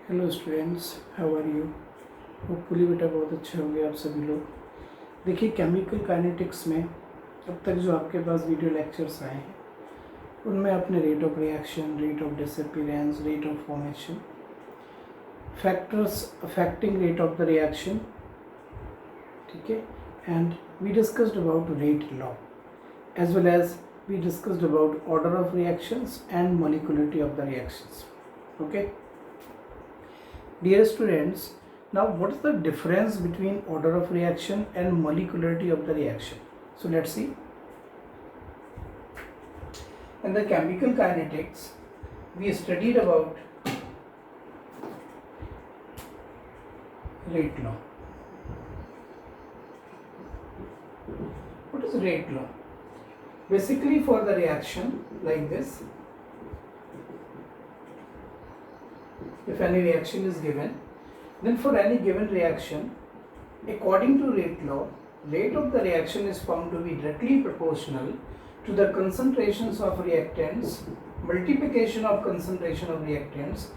Hello students, how are you. Hopefully बेटा बहुत अच्छे होंगे आप सभी लोग। देखिए, केमिकल काइनेटिक्स में अब तक जो आपके पास वीडियो लेक्चर्स आए हैं उनमें आपने rate of reaction, rate of disappearance, rate of formation, factors affecting rate of the reaction, ठीक है, and we discussed about rate law as well as we discussed about order of reactions and molecularity of the reactions. Okay, dear students, now what is the difference between order of reaction and molecularity of the reaction? So let's see. In the chemical kinetics we studied about rate law. What is rate law? Basically, for the reaction like this, if any reaction is given, then for any given reaction, according to rate law, rate of the reaction is found to be directly proportional to the concentrations of reactants, multiplication of concentration of reactants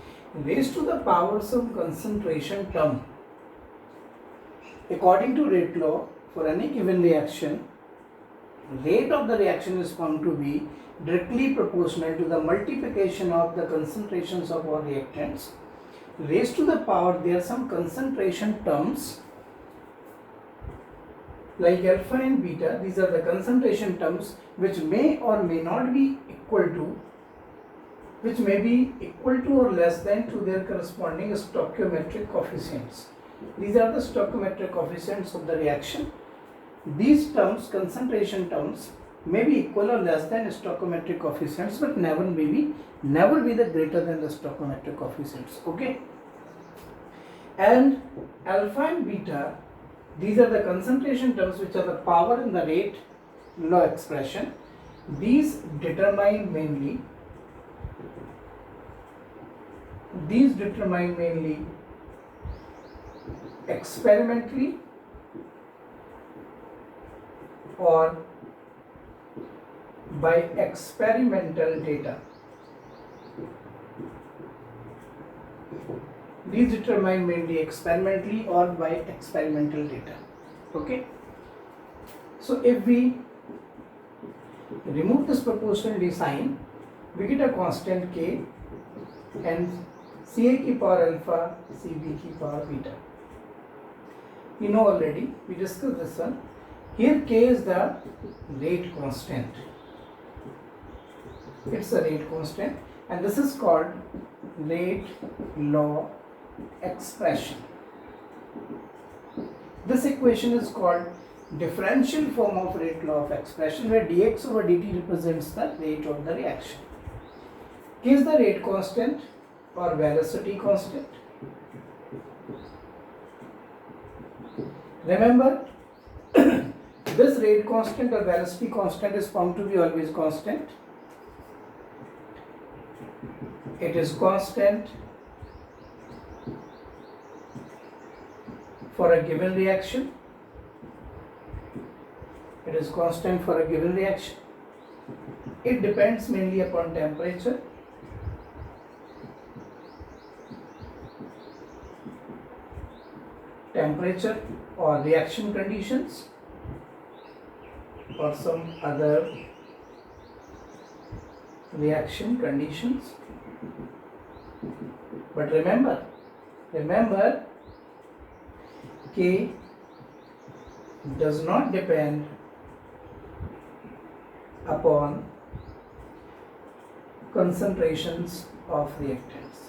raised to the power some concentration term. According to rate law, for any given reaction, rate of the reaction is found to be directly proportional to the multiplication of the concentrations of all reactants raised to the power there are some concentration terms like alpha and beta. These are the concentration terms which may or may not be equal to, which may be equal to or less than to their corresponding stoichiometric coefficients. These are the stoichiometric coefficients of the reaction. These terms, concentration terms, may be equal or less than stoichiometric coefficients, but never be the greater than the stoichiometric coefficients. Okay, and alpha and beta, these are the concentration terms which are the power in the rate law expression. These determine mainly experimentally or by experimental data. These determine mainly experimentally or by experimental data. Okay, so if we remove this proportionality sign, we get a constant k and Ca ki power alpha, Cb ki power beta. You know already, we discussed this one. Here k is the rate constant. It's a rate constant, and this is called rate law expression. This equation is called differential form of rate law of expression, where dx over dt represents the rate of the reaction. K is the rate constant or velocity constant. Remember, this rate constant or velocity constant is found to be always constant. It is constant for a given reaction. It is constant for a given reaction. It depends mainly upon temperature, or reaction conditions, or some other reaction conditions. But remember, K does not depend upon concentrations of reactants.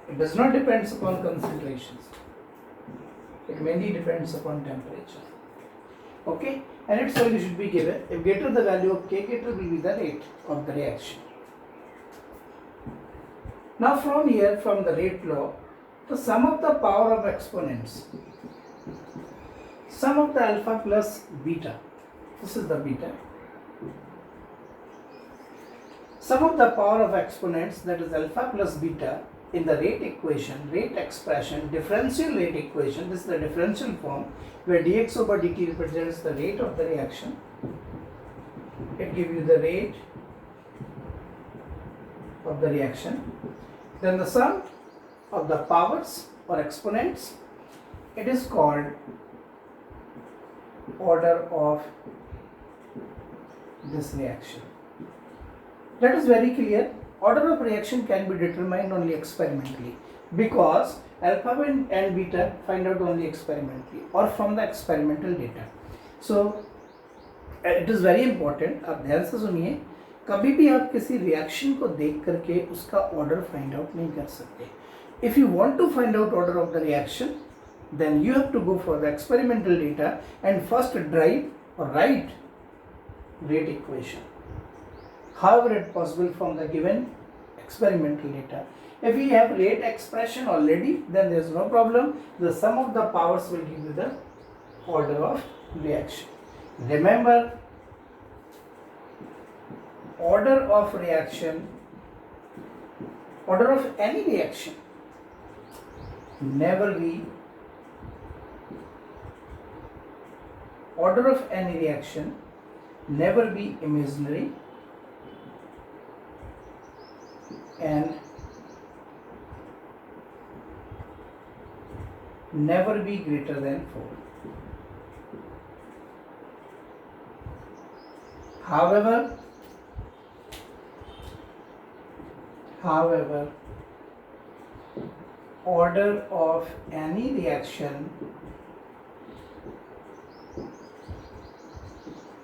It does not depend upon concentrations. It mainly depends upon temperature. Okay, and its value should be given. If greater the value of K, greater will be the rate of the reaction. Now from here, from the rate law, the sum of the power of exponents, sum of the alpha plus beta, this is the beta, sum of the power of exponents, that is alpha plus beta, in the rate equation, rate expression, differential rate equation. This is the differential form where dx over dt represents the rate of the reaction. It gives you the rate of the reaction. then the sum of the powers or exponents, it is called order of this reaction. That is very clear. Order of reaction can be determined only experimentally, because alpha and beta find out only experimentally or from the experimental data. So it is very important, आप ध्यान से सुनिए, कभी भी आप किसी reaction को देख करके उसका ऑर्डर फाइंड आउट नहीं कर सकते. If you want to find out order of the reaction, then you have to go for the experimental data and first derive or write rate equation, however it possible from the given experimental data. If we have rate expression already, then there is no problem. The sum of the powers will give you the order of reaction. Remember, order of reaction, order of any reaction, never be, order of any reaction never be imaginary and never be greater than 4. However, order of any reaction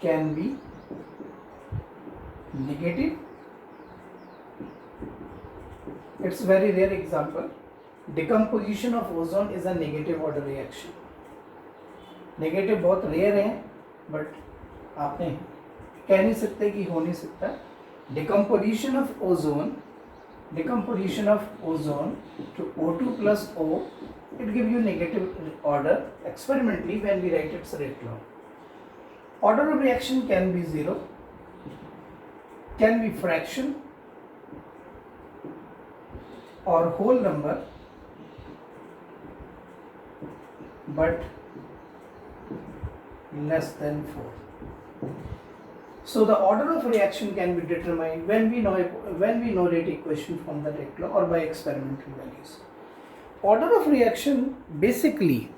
can be negative. It's very rare example. Decomposition of ozone is a negative order reaction. Negative बहुत rare है, but आपने कह नहीं सकते कि हो नहीं सकता. Decomposition of ozone to O2 plus O, it gives you negative order experimentally when we write its rate law. Order of reaction can be 0, can be fraction or whole number, but less than 4. So the order of reaction can be determined when we know rate equation from the rate law or by experimental values. Order of reaction, basically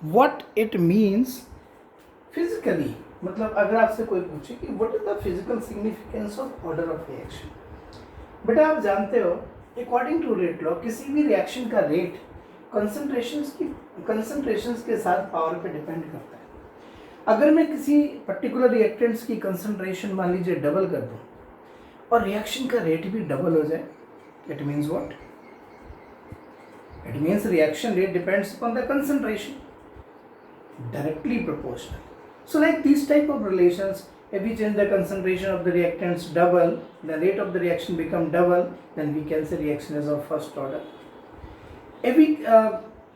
what it means physically, मतलब अगर आपसे कोई पूछे कि what is the physical significance of order of reaction, बेटा आप जानते हो according to rate law किसी भी reaction का rate concentrations के साथ पावर पे डिपेंड करता है. अगर मैं किसी पर्टिकुलर रिएक्टेंट्स की कंसंट्रेशन मान लीजिए डबल कर दूं और रिएक्शन का रेट भी डबल हो जाए, it means what? It means reaction rate depends upon the concentration, directly proportional. So like this type of relations, if we change the concentration of the reactants double, the rate of the reaction become double, then we can say reaction is of first order. If we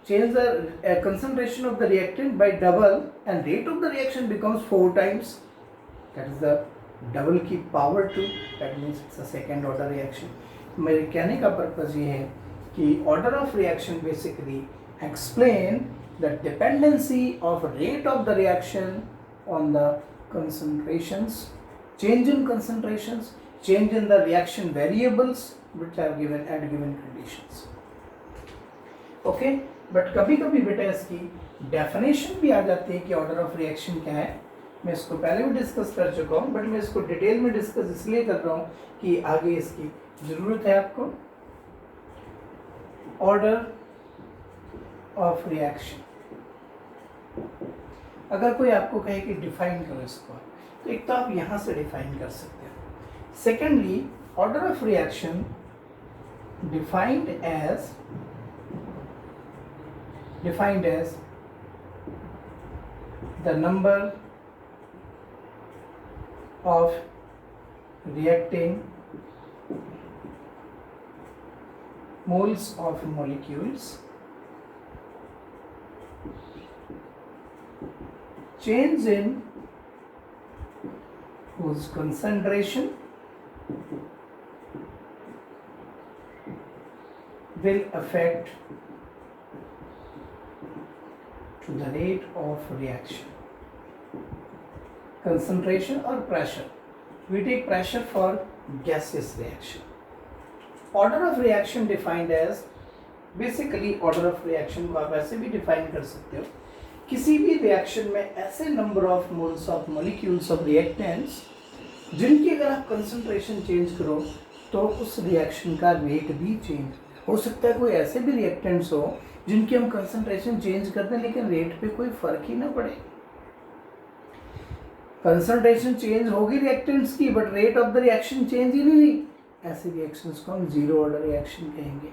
change the concentration of the reactant by double and rate of the reaction becomes 4 times, that is the double की power 2, that means it's a second order reaction. मेरे कहने का purpose ये है कि order of reaction basically explain the dependency of rate of the reaction on the concentrations, change in concentrations, change in the reaction variables which are given at given conditions. Okay, but कभी कभी बेटा इसकी definition भी आ जाती है कि order of reaction क्या है. मैं इसको पहले भी डिस्कस कर चुका हूँ, बट मैं इसको डिटेल में डिस्कस इसलिए कर रहा हूँ कि आगे इसकी ज़रूरत है आपको. ऑर्डर ऑफ रिएक्शन, अगर कोई आपको कहे कि डिफाइन करो इसको, तो एक तो आप यहाँ से डिफाइन कर सकते हो. Secondly, order of reaction defined as the number of reacting moles of molecules, change in whose concentration will affect to the rate of reaction. Concentration or pressure. We take pressure for gaseous reaction. Order of reaction defined as, basically order of reaction को आप ऐसे भी define कर सकते हो, किसी भी reaction में ऐसे number of moles of molecules of reactants जिनकी अगर आप कंसंट्रेशन चेंज करो तो उस रिएक्शन का रेट भी चेंज हो सकता है। कोई ऐसे भी रिएक्टेंट्स हो जिनकी हम कंसंट्रेशन चेंज करते हैं लेकिन रेट पे कोई फर्क ही ना पड़े। कंसंट्रेशन चेंज होगी रिएक्टेंट्स की but rate of the reaction change ही नहीं हुई, ऐसे रिएक्शंस को हम जीरो ऑर्डर रिएक्शन कहेंगे।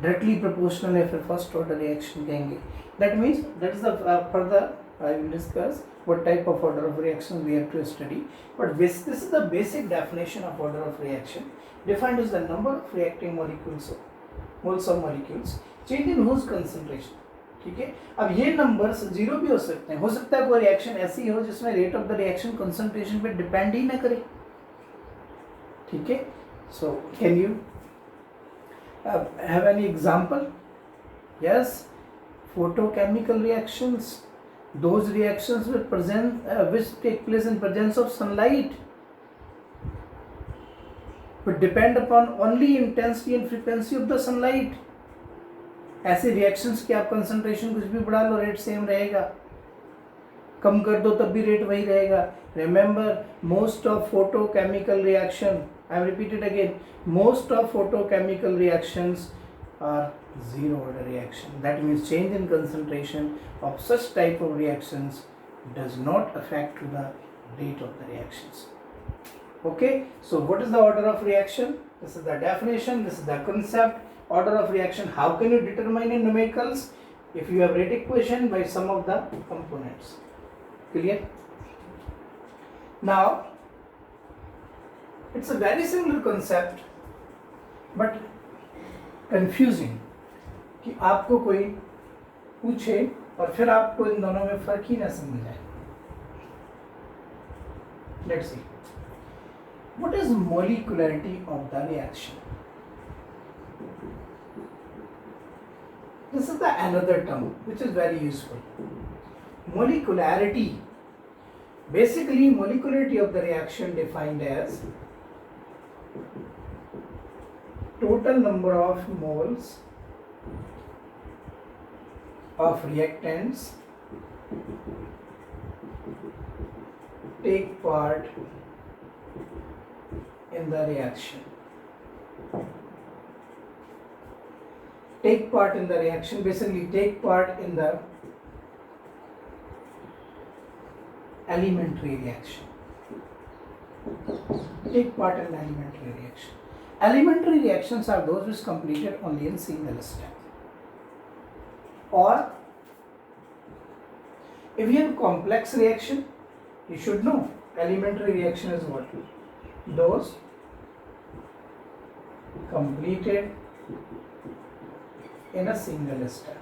डायरेक्टली प्रोपोर्शनल है फिर फर्स्ट ऑर्डर रिएक्शन कहेंगे। That means that is the further I will discuss what type of order of reaction we have to study, but this is the basic definition of order of reaction, defined as the number of reacting molecules, moles of molecules change in whose concentration। ठीक है, अब ये numbers zero भी हो सकते हैं, हो सकता है कोई रिएक्शन ऐसी हो जिसमें rate of the reaction concentration पे डिपेंड ही ना करे। ठीक है, so can you have any example? Yes, photochemical reactions, those reactions which take place in presence of sunlight but depend upon only intensity and frequency of the sunlight। ऐसे reactions की आप concentration कुछ भी बढ़ा लो रेट सेम रहेगा, कम कर दो तब भी रेट वही रहेगा। Remember, most of photochemical reaction, I have repeated again, most of photochemical reactions are zero order reaction. That means change in concentration of such type of reactions does not affect to the rate of the reactions. Okay, so what is the order of reaction? This is the definition, this is the concept. Order of reaction, how can you determine in numericals? If you have rate equation by some of the components. Clear? Now it's a very similar concept but confusing कि आपको कोई पूछे और फिर आपको इन दोनों में फर्क ही ना समझ आए। Let's see, what is molecularity of the reaction? This is the another term which is very useful. Molecularity, basically molecularity of the reaction defined as total number of moles of reactants take part in the reaction. Take part in the reaction, basically take part in the elementary reaction. Take part in the elementary reaction. Elementary reactions are those which completed only in single step. Or if you have complex reaction, you should know elementary reaction is what? Those completed in a single step.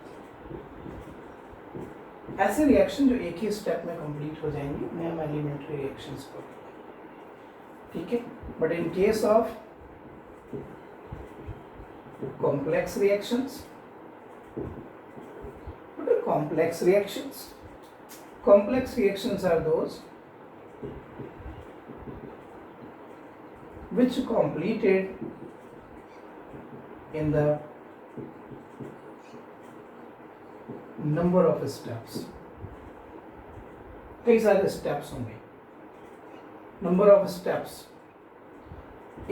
ऐसे reaction जो एक ही step में complete हो जाएंगे उन्हें हम elementary reactions बोलते हैं। ठीक है, but in case of complex reactions, what are complex reactions? Complex reactions are those which completed in the number of steps. कई सारे steps होंगे, number of steps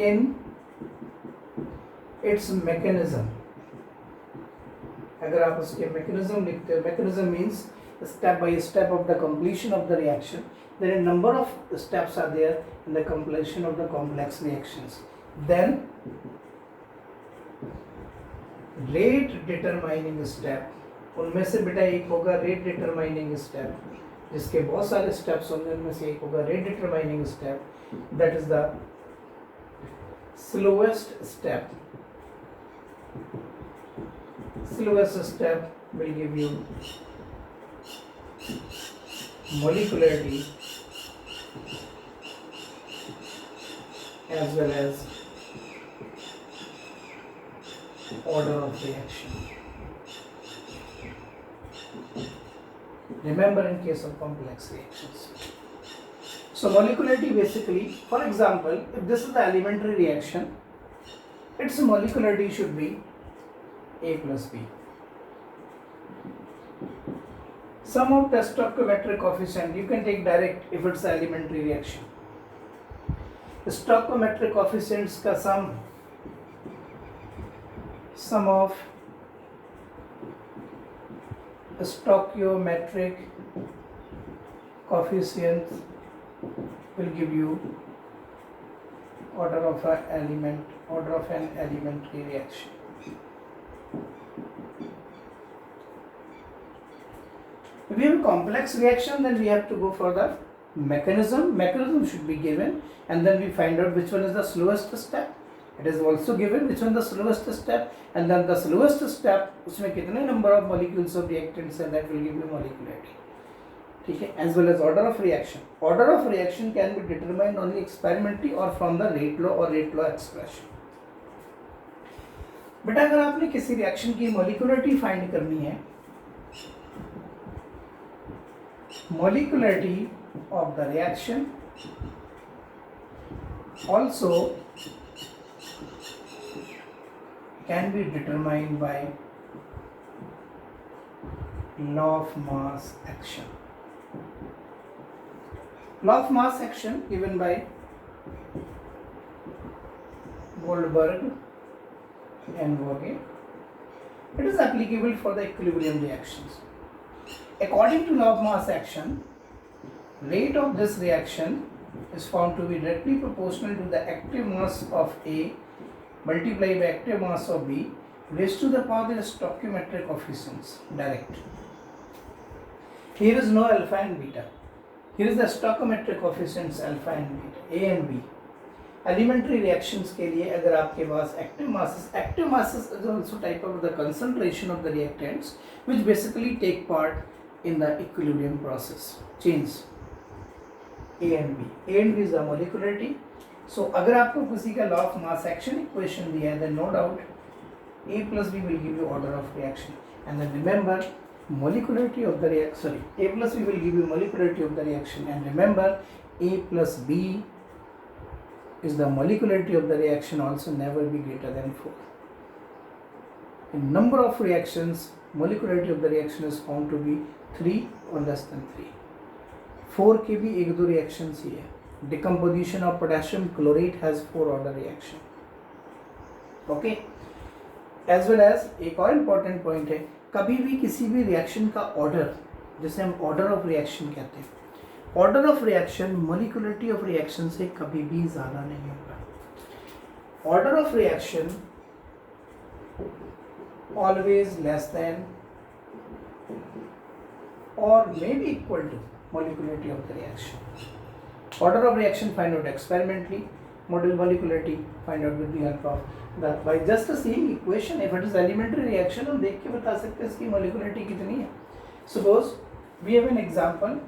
in its mechanism। अगर आप उसके mechanism लिखते हो, mechanism means step by step of the completion of the reaction, then a number of steps are there in the completion of the complex reactions, then rate determining step, उनमें से बेटा एक होगा rate determining step, जिसके बहुत सारे steps होंगे, उनमें से एक होगा rate determining step, that is the slowest step। Slowest step will give you molecularity as well as order of reaction. Remember in case of complex reactions. So molecularity basically, for example, if this is the elementary reaction, its molecularity should be A plus B. Sum of the stoichiometric coefficient you can take direct if it's an elementary reaction. The stoichiometric coefficients का sum of stoichiometric coefficients will give you order of an elementary reaction. If we have a complex reaction, then we have to go for the mechanism. Mechanism should be given, and then we find out which one is the slowest step. It is also given which one is the slowest step, and then the slowest step उसमें कितने number of molecules of reactants है, that will give you molecularity. ठीक है, as well as order of reaction. Order of reaction can be determined only experimentally or from the rate law or rate law expression. बेटा अगर आपने किसी reaction की molecularity find करनी है, molecularity of the reaction also can be determined by law of mass action. Law of mass action given by Goldberg and Vogt. It is applicable for the equilibrium reactions. According to law of mass action, rate of this reaction is found to be directly proportional to the active mass of A multiplied by active mass of B raised to the power of the stoichiometric coefficients, direct. Here is no alpha and beta. Here is the stoichiometric coefficients alpha and beta, A and B. Elementary reactions के लिए अगर आपके पास active masses is also type of the concentration of the reactants which basically take part in the equilibrium process. Change A and B. A and B is the molecularity. So अगर आपको किसी का law of mass action equation दिया है, then no doubt A plus B will give you order of reaction. And then remember molecularity of the reaction. A plus B will give you molecularity of the reaction. And remember A plus B is the molecularity of the reaction also never be greater than 4. In number of reactions, molecularity of the reaction is found to be 3 or less than 3. 4 के भी एक दो reactions ही है. Decomposition of potassium chlorate has 4 order reaction. Okay. As well as एक और important point है, कभी भी किसी भी reaction का order, जिसे हम order of reaction कहते हैं, order of reaction molecularity of reaction से कभी भी ज़्यादा नहीं होगा. Order of reaction always less than or may be equal to molecularity of the reaction. Order of reaction find out experimentally, molecularity find out with the help of the by just seeing equation. If it is elementary reaction हम देख के बता सकते हैं इसकी molecularity कितनी है. Suppose we have an example,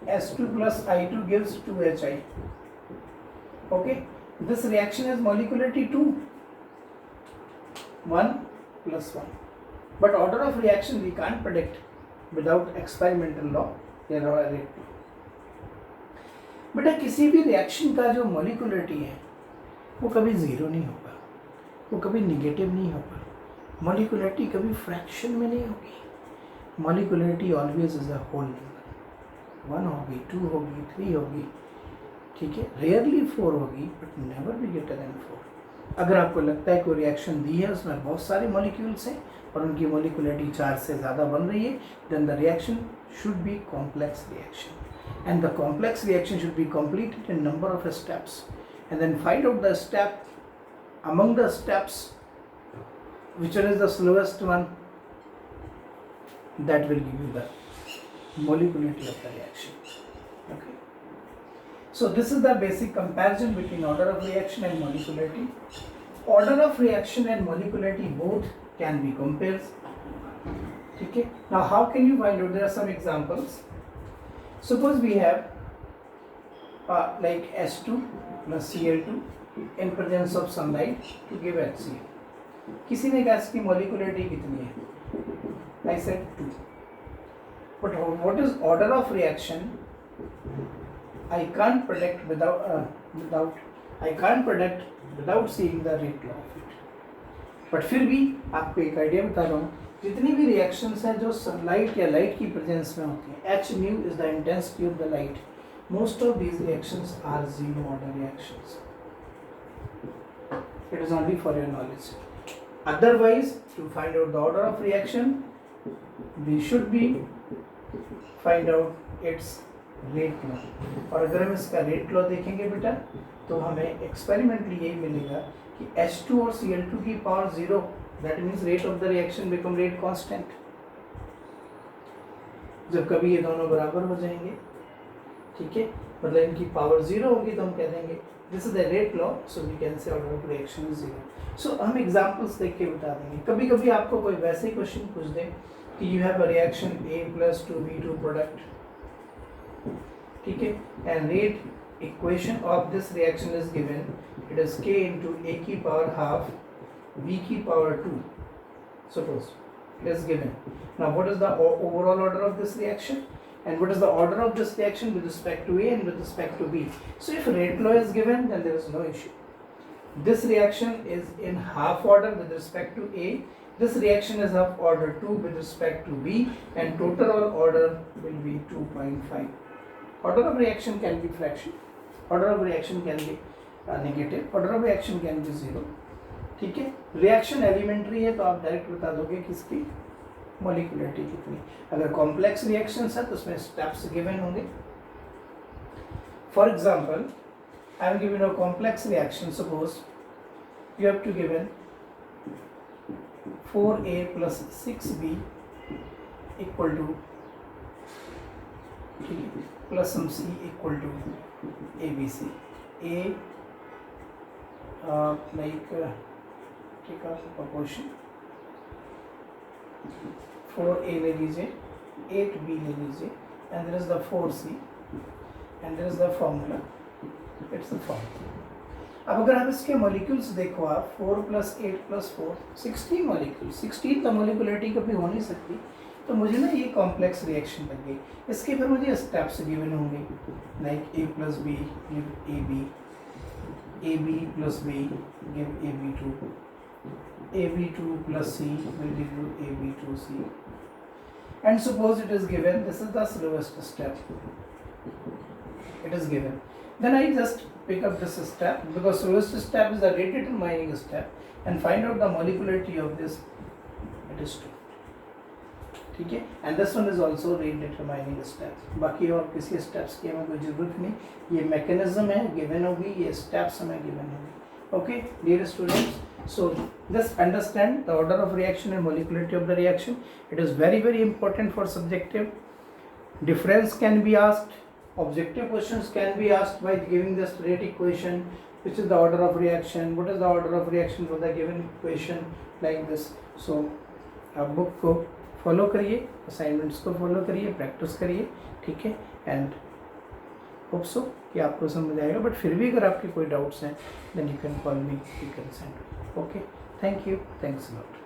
S2 plus I2 gives 2HI. Okay, this reaction has molecularity 2, 1 plus 1. But order of reaction we can't predict without experimental law या rate law. बेटा किसी भी रिएक्शन का जो मोलिकुलरिटी है वो कभी ज़ीरो नहीं होगा, वो कभी निगेटिव नहीं होगा, मोलिकुलरिटी कभी फ्रैक्शन में नहीं होगी. Molecularity always is a whole number. 1 होगी, 2 होगी, 3 होगी, ठीक है, रेयरली 4 होगी, but never be greater than 4. अगर आपको लगता है कोई रिएक्शन दी है उसमें बहुत सारे मॉलिक्यूल्स हैं और उनकी मोलिकुलरिटी 4 से ज़्यादा बन रही है, then the reaction should be complex reaction. And the complex reaction should be completed in number of steps, and then find out the step among the steps which one is the slowest one, that will give you the molecularity of the reaction. Okay, so this is the basic comparison between order of reaction and molecularity. Order of reaction and molecularity both can be compared. Okay, now how can you find out? There are some examples. Suppose we have like S2 plus Cl2 in presence of sunlight to give HCl. किसी ने gas की molecularity कितनी है? I said 2. But what is order of reaction? I can't predict without seeing the rate law of it. But फिर भी आपको एक idea बता रहा हूँ, जितनी भी रिएक्शंस हैं जो सनलाइट या लाइट की प्रेजेंस में होती हैं, H mu is the intensity of the light, most of these reactions are zero order reactions. It is only for your knowledge. Otherwise, to find out the order of reaction, we should be find out its rate law. और अगर हम इसका rate law देखेंगे बेटा, तो हमें experimentally यही मिलेगा कि H2 और Cl2 की power 0, that means rate of the reaction become rate constant. जब कभी ये दोनों बराबर हो जाएंगे, ठीक है, मतलब इनकी पावर 0 होगी, तो हम कह देंगे this is the rate law, so we can say order of reaction is 0. सो हम एग्जांपल्स देख के बता देंगे. कभी कभी आपको कोई वैसे ही क्वेश्चन पूछ दे कि you have a reaction A+2B2 product, ठीक है, and rate equation of this reaction is given, it is K into A की पावर हाफ B की power 2, suppose it is given. Now what is the overall order of this reaction? And what is the order of this reaction with respect to A and with respect to B? So if rate law is given, then there is no issue. This reaction is in half order with respect to A. This reaction is of order 2 with respect to B, and total order will be 2.5. Order of reaction can be fraction. Order of reaction can be negative. Order of reaction can be 0. ठीक है. Reaction elementary है, तो आप direct बता दोगे किसकी molecularity कितनी. अगर कॉम्प्लेक्स रिएक्शंस है तो उसमें स्टेप्स गिवन होंगे. For example, I am given a complex reaction. Suppose you have to given 4A plus 6B equal to, ठीक है, प्लस हम C equal to ABC. A like ठीक है प्रोपोर्शन 4A ले लीजिए, 8B ले लीजिए, and there is the 4C and there is the formula. It's the formula. अब अगर आप इसके मॉलिक्यूल्स देखो, आप 4 + 8 + 4 16 मॉलिक्यूल, 16 तो मॉलिक्यूलरिटी कभी हो नहीं सकती. तो मुझे ना ये कॉम्प्लेक्स रिएक्शन लग गई. इसके फिर मुझे स्टेप्स गिवन होंगे, like A + B give AB, AB + B give AB2, AB2 plus C will give you AB2C. And suppose it is given, this is the slowest step, it is given, then I just pick up this step, because slowest step is the rate determining step, and find out the molecularity of this, it is 2. ठीक है, and this one is also rate determining step. बाकी और किसी steps की हमें कोई ज़रूरत नहीं, ये मैकेनिज्म है, गिवन होगी, ये स्टेप्स हमें गिवन होगी. Okay, dear students, so just understand the order of reaction and molecularity of the reaction. It is very important for subjective. Difference can be asked, objective questions can be asked by giving this rate equation, which is the order of reaction, what is the order of reaction for the given equation, like this. So आप book को follow करिए, assignments को follow करिए, practice करिए, ठीक है, and hope so कि आपको समझ आएगा. बट फिर भी अगर आपके कोई डाउट्स हैं, then you can call me, you can send. Okay, thank you, thanks a lot.